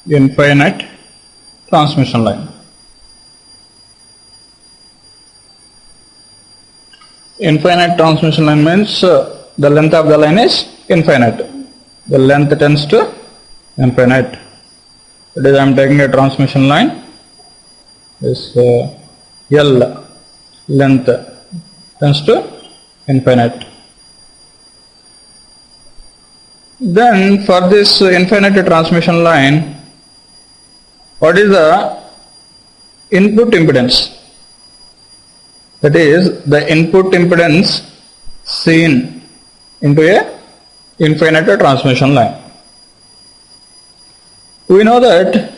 infinite transmission line. Infinite transmission line means the length of the line is infinite. The length tends to infinite. That is, I am taking a transmission line. This L length tends to infinite. Then for this infinite transmission line, what is the input impedance? That is the input impedance seen into a infinite transmission line. We know that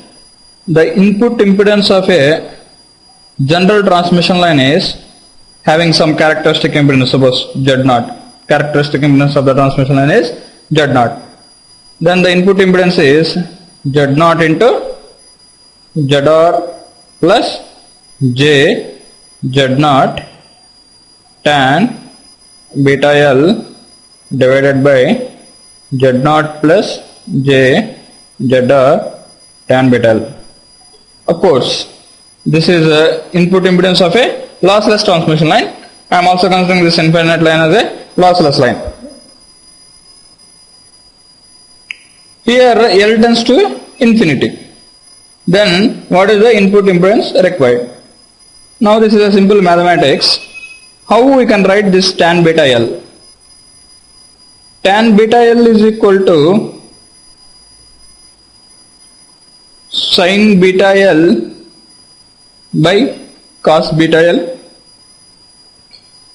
the input impedance of a general transmission line is having some characteristic impedance, suppose Z0. Characteristic impedance of the transmission line is Z0. Then the input impedance is Z0 into ZR plus J Z0 tan beta L divided by Z0 plus J ZR tan beta L. Of course, this is input impedance of a lossless transmission line. I am also considering this infinite line as a lossless line. Here L tends to infinity. Then what is the input impedance required? Now this is a simple mathematics. How we can write this tan beta L? Tan beta L is equal to sin beta L by cos beta L.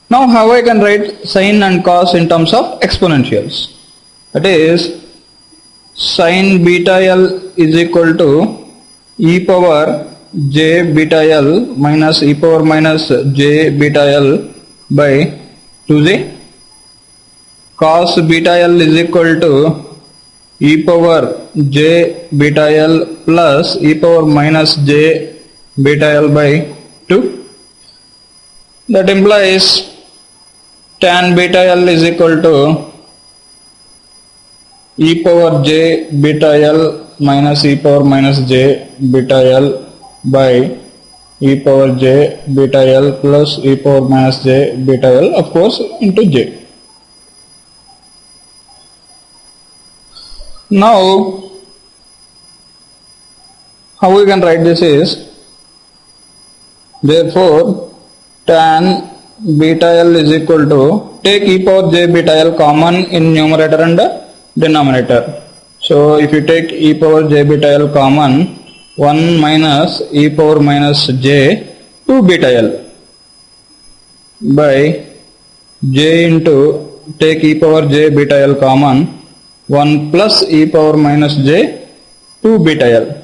Now how I can write sin and cos in terms of exponentials? That is, sin beta L is equal to e power j beta L minus e power minus j beta L by 2j. Cos beta L is equal to e power j beta L plus e power minus j beta L by 2. That implies tan beta L is equal to e power j beta L minus e power minus j beta L by e power j beta L plus e power minus j beta L, of course, into j. Now how we can write this is, therefore tan beta L is equal to, take e power j beta L common in numerator and denominator. So if you take e power j beta L common, 1 minus e power minus j 2 beta L by j into, take e power j beta L common, 1 plus e power minus j 2 beta L.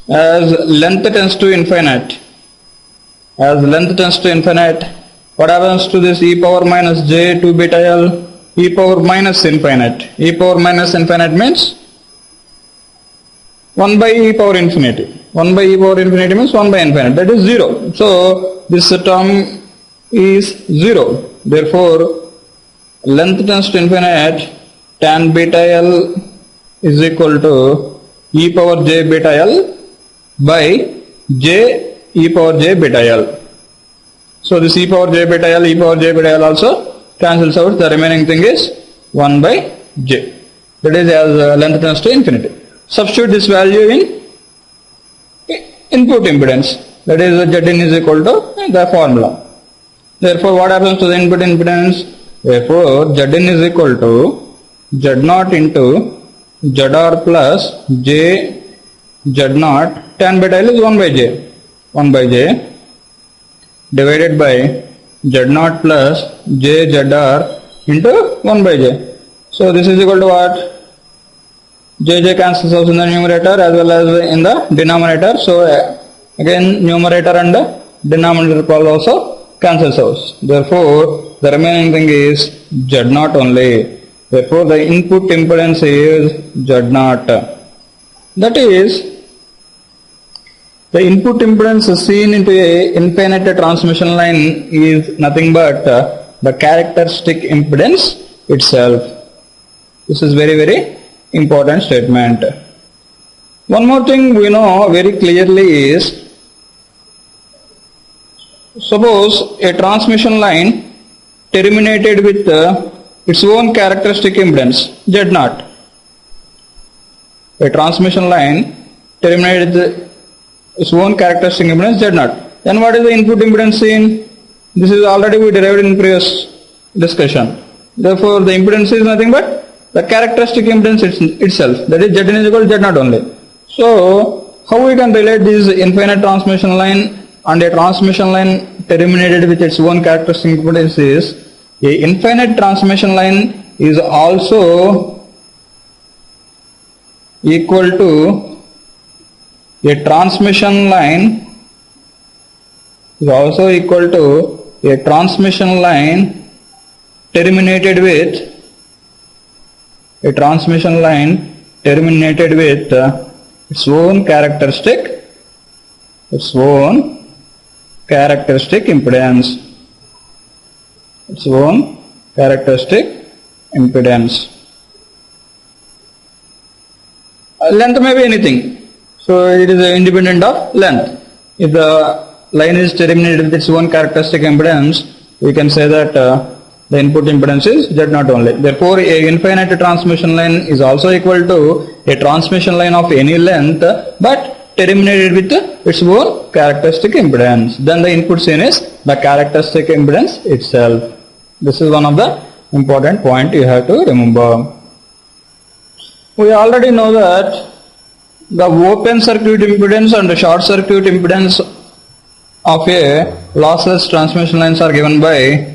As length tends to infinite, what happens to this e power minus j 2 beta L? E power minus infinite. E power minus infinite means 1 by e power infinity. 1 by e power infinity means 1 by infinite. That is 0. So this term is 0. Therefore length tends to infinite, tan beta L is equal to e power j beta L by j e power j beta L. So this e power j beta L, e power j beta L also cancels out. The remaining thing is 1 by j. That is, as length tends to infinity. Substitute this value in input impedance. That is, Zin is equal to the formula. Therefore, what happens to the input impedance? Therefore, Zin is equal to Z0 into ZR plus J Z0 tan beta L is 1 by j. 1 by j divided by Z0 plus j ZR into 1 by j. So this is equal to what? J cancels out in the numerator as well as in the denominator. So again numerator and denominator also cancels out. Therefore the remaining thing is Z0 only. Therefore the input impedance is Z0. That is, the input impedance seen into a infinite transmission line is nothing but the characteristic impedance itself. This is very important statement. One more thing we know very clearly is, suppose a transmission line terminated with its own characteristic impedance Z0. A transmission line terminated with its own characteristic impedance Z0. Then what is the input impedance seen? This is already we derived in previous discussion. Therefore, the impedance is nothing but the characteristic impedance itself. That is Zn is equal to Z0 only. So, how we can relate this infinite transmission line and a transmission line terminated with its own characteristic impedance is, a infinite transmission line is also equal to a transmission line is also equal to a transmission line terminated with its own characteristic impedance. Length may be anything, so it is independent of length. If the line is terminated with its own characteristic impedance, we can say that the input impedance is Z0 only. Therefore, a infinite transmission line is also equal to a transmission line of any length but terminated with its own characteristic impedance. Then the input seen is the characteristic impedance itself. This is one of the important point you have to remember. We already know that the open circuit impedance and the short circuit impedance of a lossless transmission lines are given by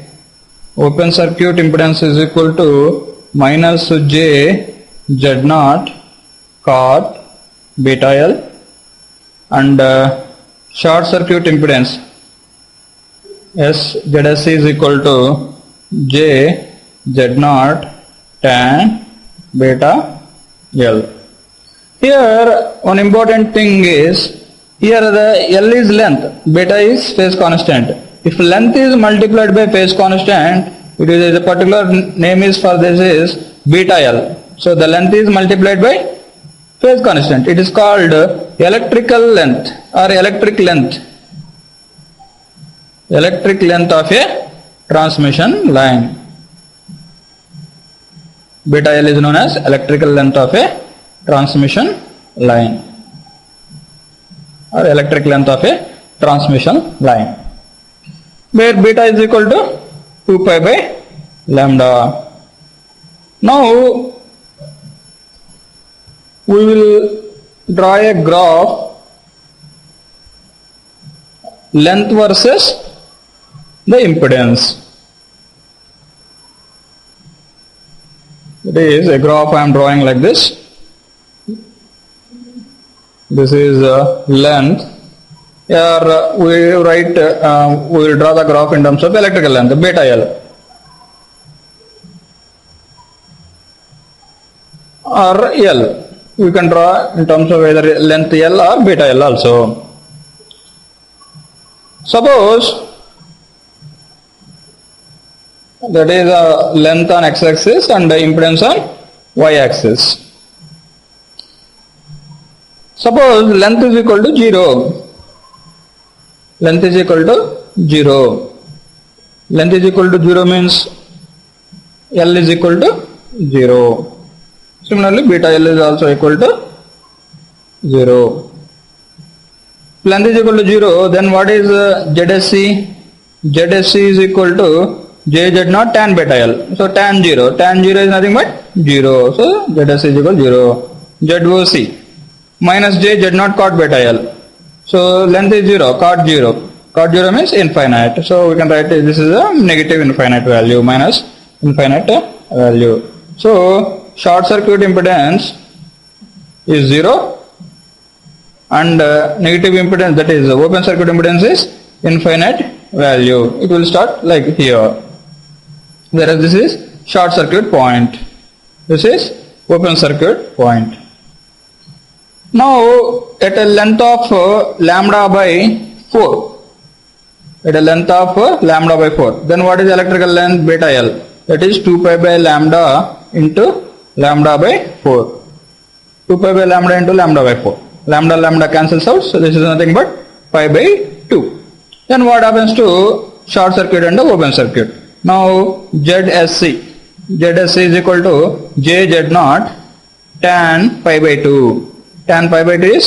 open circuit impedance is equal to minus j Z0 cot beta L, and short circuit impedance ZSC is equal to j Z0 tan beta L. Here one important thing is, here the L is length, beta is phase constant. If length is multiplied by phase constant, it is a particular name is for this is beta L. So the length is multiplied by phase constant. It is called electrical length or electric length. Electric length of a transmission line. Beta L is known as electrical length of a transmission line or electric length of a transmission line, where beta is equal to 2 pi by lambda. Now we will draw a graph length versus the impedance. It is a graph I am drawing like this. This is length. Here we write, we will draw the graph in terms of electrical length, beta L. Or L. We can draw in terms of either length L or beta L also. Suppose that is length on x-axis and the impedance on y-axis. Suppose length is equal to 0. Length is equal to 0. Length is equal to 0 means L is equal to 0. Similarly, beta L is also equal to 0. Length is equal to 0, then what is ZSC? ZSC is equal to J Z0 tan beta L. So tan 0. Tan 0 is nothing but 0. So ZSC is equal to 0. ZOC minus J Z0 cot beta L. So length is 0, cot 0. Cot 0 means infinite. So we can write this is a negative infinite value minus infinite value. So short circuit impedance is 0 and negative impedance, that is open circuit impedance, is infinite value. It will start like here. Whereas this is short circuit point. This is open circuit point. Now at a length of lambda by 4. At a length of lambda by 4. Then what is electrical length? Beta L. That is 2 pi by lambda into lambda by 4. 2 pi by lambda into lambda by 4. Lambda lambda cancels out, so this is nothing but pi by 2. Then what happens to short circuit and the open circuit? Now ZSC is equal to JZ naught tan pi by 2. Tan pi by 2 is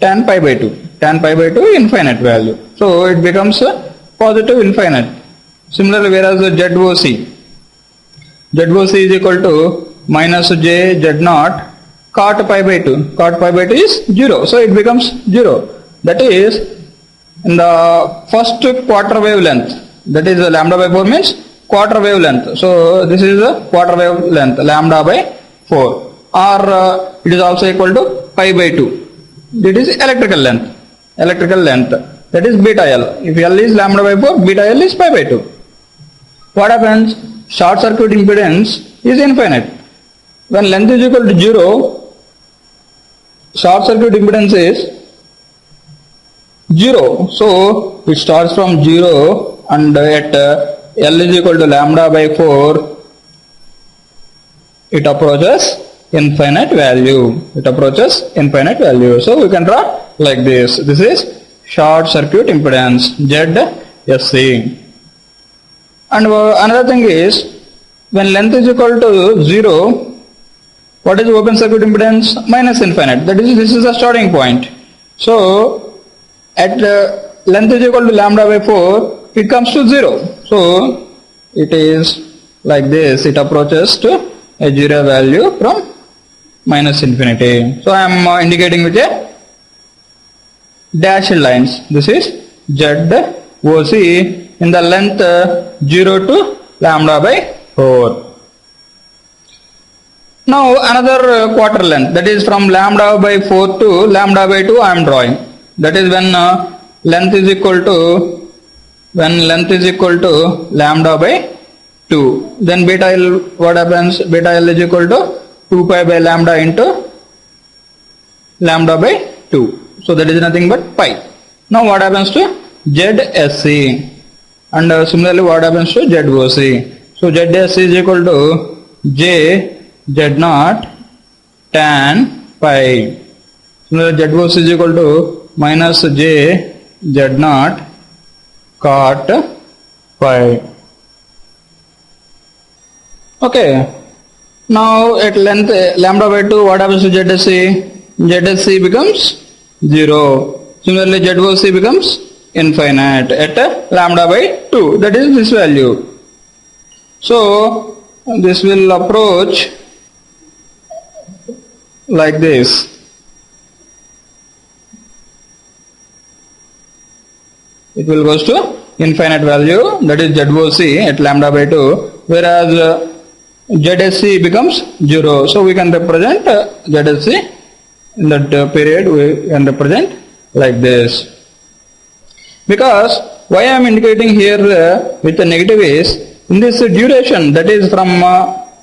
tan pi by 2. Tan pi by 2 infinite value. So it becomes positive infinite. Similarly, whereas the ZOC is equal to minus j z naught cot pi by 2. Cot pi by 2 is 0. So it becomes 0. That is in the first quarter wavelength. That is lambda by 4 means quarter wavelength. So this is a quarter wavelength lambda by 4. Or it is also equal to pi by 2. That is electrical length. Electrical length. That is beta L. If L is lambda by 4, beta L is pi by 2. What happens? Short circuit impedance is infinite. When length is equal to 0, short circuit impedance is 0. So it starts from 0 and at L is equal to lambda by 4, it approaches infinite value. It approaches infinite value. So we can draw like this. This is short circuit impedance ZSC. And another thing is, when length is equal to 0, what is open circuit impedance? Minus infinite. That is, this is the starting point. So at length is equal to lambda by 4, it comes to 0. So it is like this. It approaches to a 0 value from minus infinity. So I am indicating with a dashed lines. This is ZOC in the length 0 to lambda by 4. Now another quarter length, that is from lambda by 4 to lambda by 2 I am drawing. That is when length is equal to lambda by 2. Then beta L, what happens? Beta L is equal to 2 pi by lambda into lambda by 2. So that is nothing but pi. Now what happens to ZSC? And similarly what happens to ZOC? So ZSC is equal to J Z naught tan pi. Similarly ZOC is equal to minus J Z naught cot pi. Okay. Now at length lambda by 2, what happens to ZSC? ZSC becomes 0. Similarly ZOC becomes infinite at lambda by 2. That is this value. So this will approach like this. It will goes to infinite value, that is ZOC at lambda by 2, whereas ZSC becomes 0. So we can represent ZSC in that period, we can represent like this. Because why I am indicating here with the negative is, in this duration, that is from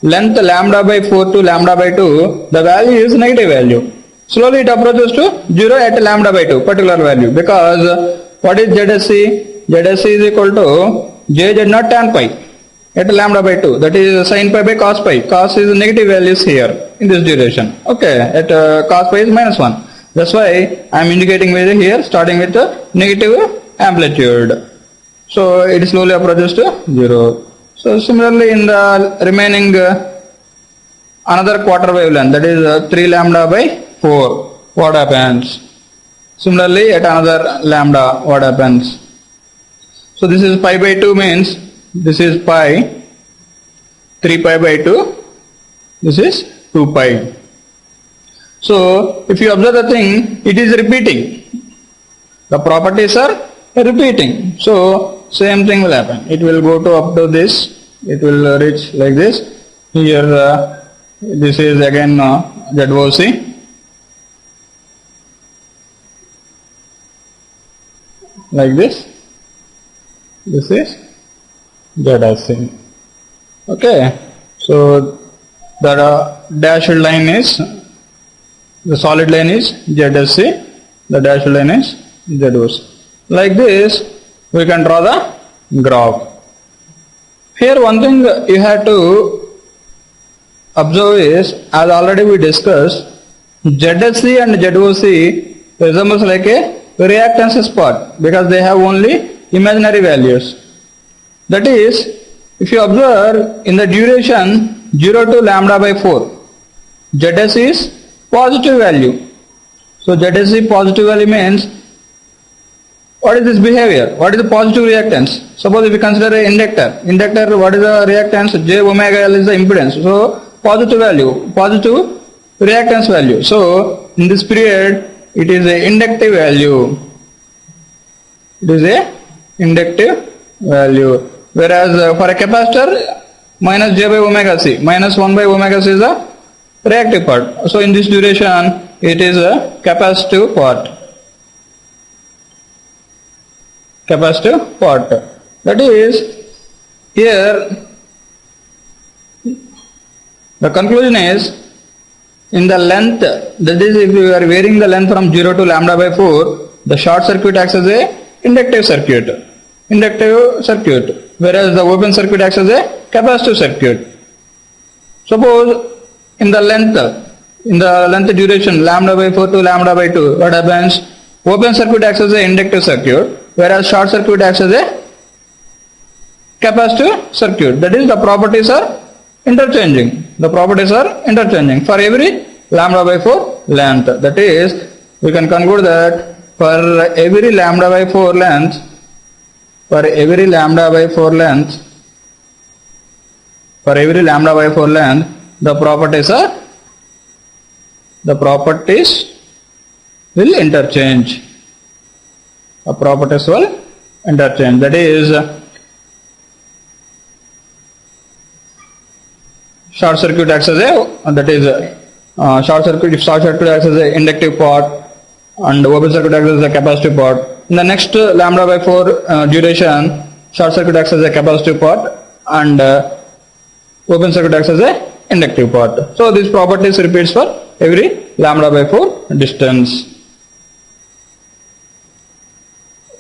length lambda by 4 to lambda by 2, the value is negative value. Slowly it approaches to 0 at lambda by 2, particular value. Because what is ZSC? ZSC is equal to JZ naught tan pi at lambda by 2. That is sin pi by cos pi. Cos is negative values here in this duration. Okay, at cos pi is minus 1. That's why I am indicating with here starting with the negative amplitude. So it slowly approaches to 0. So similarly in the remaining another quarter wavelength, that is 3 lambda by 4, what happens? Similarly at another lambda, what happens? So this is pi by 2 means this is pi, 3 pi by 2, this is 2 pi. So if you observe the thing, it is repeating. The properties are repeating. So same thing will happen. It will go to up to this. It will reach like this. Here this is again ZOC. Like this. This is ZSC. Okay. So the dashed line is, the solid line is ZSC. The dashed line is ZOC. Like this, we can draw the graph. Here one thing you have to observe is, as already we discussed, ZSC and ZOC resembles like a reactance part because they have only imaginary values. That is, if you observe in the duration 0 to lambda by 4, ZS is positive value. So ZSC positive value means, what is this behavior? What is the positive reactance? Suppose if we consider an inductor. Inductor, what is the reactance? J omega L is the impedance. So positive value, positive reactance value. So in this period, it is a inductive value. It is a inductive value. Whereas for a capacitor, minus J by omega C, minus 1 by omega C is the reactive part. So in this duration, it is a capacitive part. Capacitive part. That is, here the conclusion is, in the length, that is, if you are varying the length from 0 to lambda by 4, the short circuit acts as a inductive circuit. Inductive circuit. Whereas the open circuit acts as a capacitive circuit. Suppose in the length duration lambda by 4 to lambda by 2, what happens? Open circuit acts as an inductive circuit, whereas short circuit acts as a capacitive circuit. That is, the properties are interchanging. The properties are interchanging for every lambda by 4 length. That is, we can conclude that for every lambda by 4 length, the properties will interchange. The properties will interchange. That is, short circuit acts as short circuit acts as a inductive part and open circuit acts as a capacitive part. In the next lambda by 4 duration, short circuit acts as a capacitive part and open circuit acts as a inductive part. So this properties repeats for every lambda by 4 distance.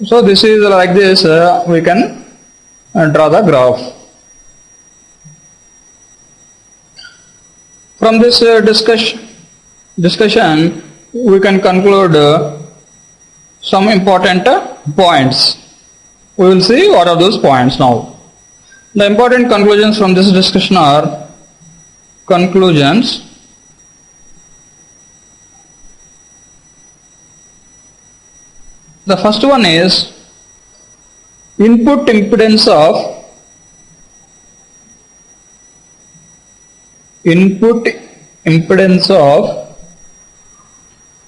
So this is like this, we can draw the graph. From this discussion, we can conclude some important points. We will see what are those points now. The important conclusions from this discussion are conclusions. The first one is input impedance of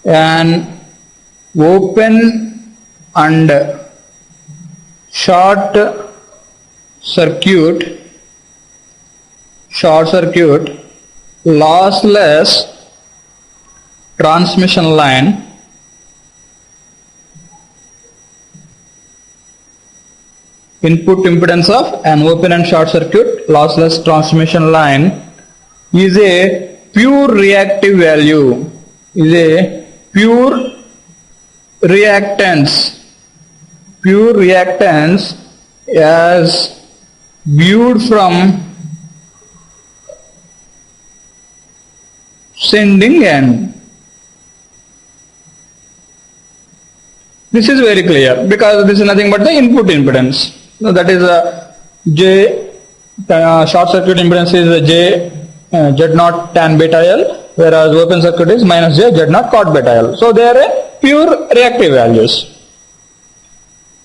an open and short circuit lossless transmission line input impedance of an open and short circuit lossless transmission line is a pure reactive value, is a pure reactance as viewed from sending end. This is very clear because this is nothing but the input impedance. So that is J, short circuit impedance is J Z0 tan beta L, whereas open circuit is minus J Z0 cot beta L. So they are pure reactive values.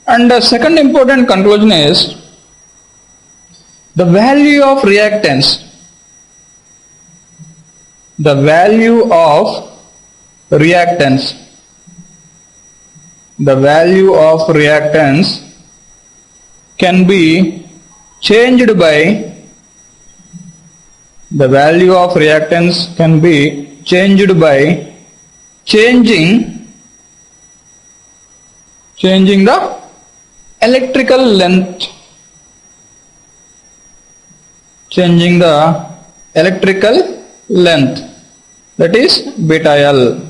And the second important conclusion is the value of reactance. The value of reactance can be changed by changing the electrical length, that is beta L,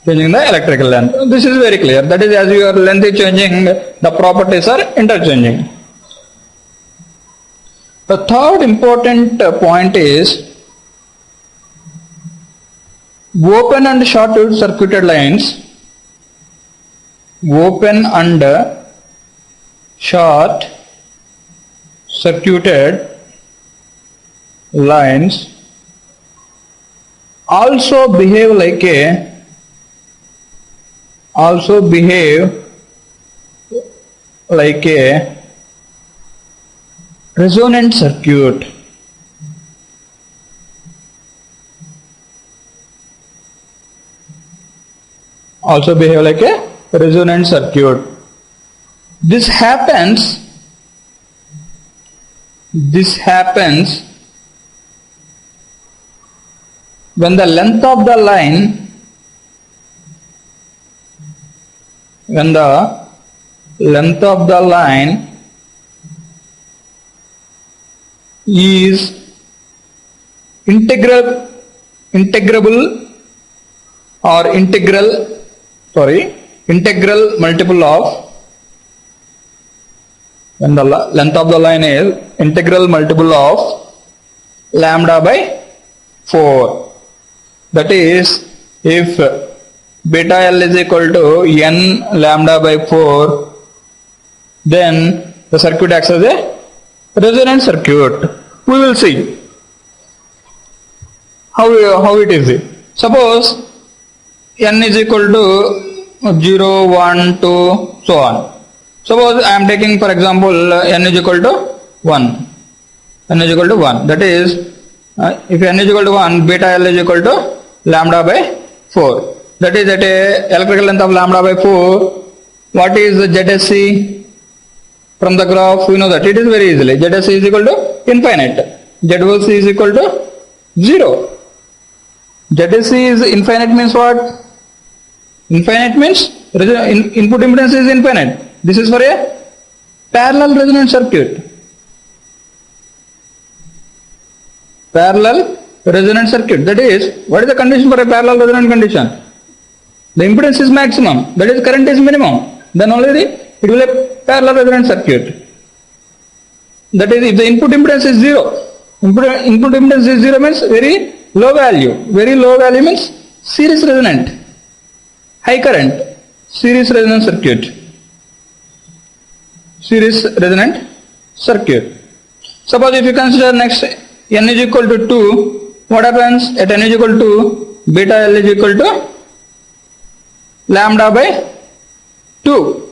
changing the electrical length. This is very clear. That is, as your length is changing, the properties are interchanging. The third important point is open and short circuited lines, open and short circuited lines also behave like a resonant circuit. Also behave like a resonant circuit. This happens when the length of the line is integral multiple of, when the length of the line is integral multiple of lambda by 4. That is, if beta L is equal to n lambda by 4, then the circuit acts as a resonant circuit. We will see how it is. Suppose n is equal to 0, 1, 2, so on. Suppose I am taking, for example, n is equal to 1. N is equal to 1. That is, if n is equal to 1, beta L is equal to lambda by 4. That is, at a electrical length of lambda by 4, what is the ZSC? From the graph, we know that it is very easily. ZSC is equal to infinite. ZOC is equal to 0. ZSC is infinite means what? Infinite means input impedance is infinite. This is for a parallel resonant circuit. Parallel resonant circuit. That is, what is the condition for a parallel resonant condition? The impedance is maximum. That is, current is minimum. Then only it will be a parallel resonant circuit. That is, if the input impedance is 0, input impedance is 0 means very low value. Very low value means series resonant. High current, series resonant circuit. Series resonant circuit. Suppose if you consider next n is equal to 2, what happens? At n is equal to, beta L is equal to lambda by 2.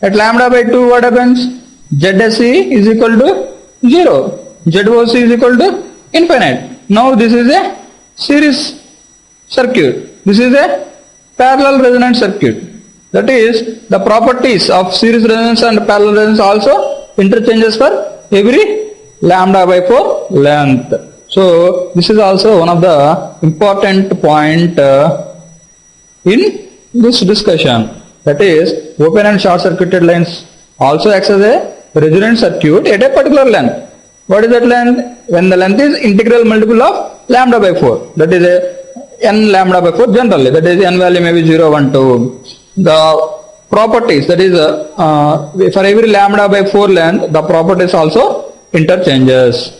At lambda by 2, what happens? ZSC is equal to 0. ZOC is equal to infinite. Now this is a series circuit. This is a parallel resonant circuit. That is, the properties of series resonance and parallel resonance also interchanges for every lambda by 4 length. So this is also one of the important point in this discussion. That is, open and short circuited lines also acts as a resonant circuit at a particular length. What is that length? When the length is integral multiple of lambda by 4. That is a n lambda by 4 generally. That is, n value may be 0, 1, 2. The properties, that is, for every lambda by 4 length, the properties also interchanges.